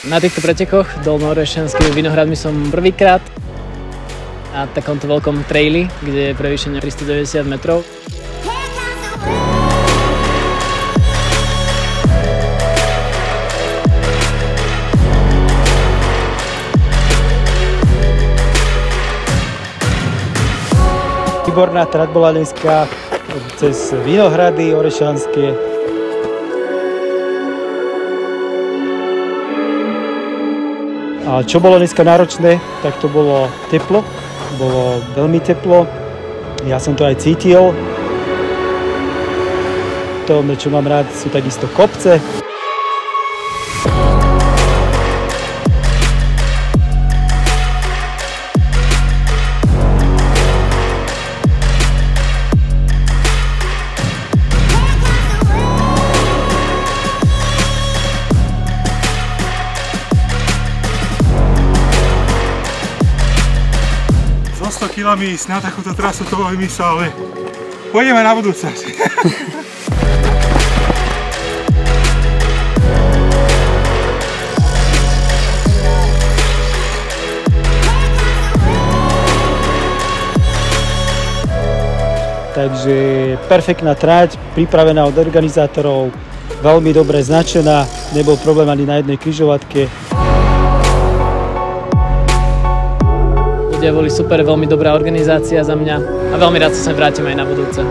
Na týchto pretekoch dolnoorešťanskými Vinohradmi som prvýkrát na takomto veľkom traili, kde je prevýšenie 390 metrov. Výborná trať bola dneska cez Vinohrady orešťanské. A čo bolo dneska náročné, tak to bolo teplo. Bolo veľmi teplo. Ja som to aj cítil. To, čo mám rád, sú takisto kopce. So 100 kilami ísť na takúto trasu, to bol vymysel, ale pôjdeme na budúce. Takže perfektná trať, pripravená od organizátorov, veľmi dobre značená, nebol problém ani na jednej križovatke. Ľudia boli super, veľmi dobrá organizácia za mňa a veľmi rád sa sem vrátim aj na budúce.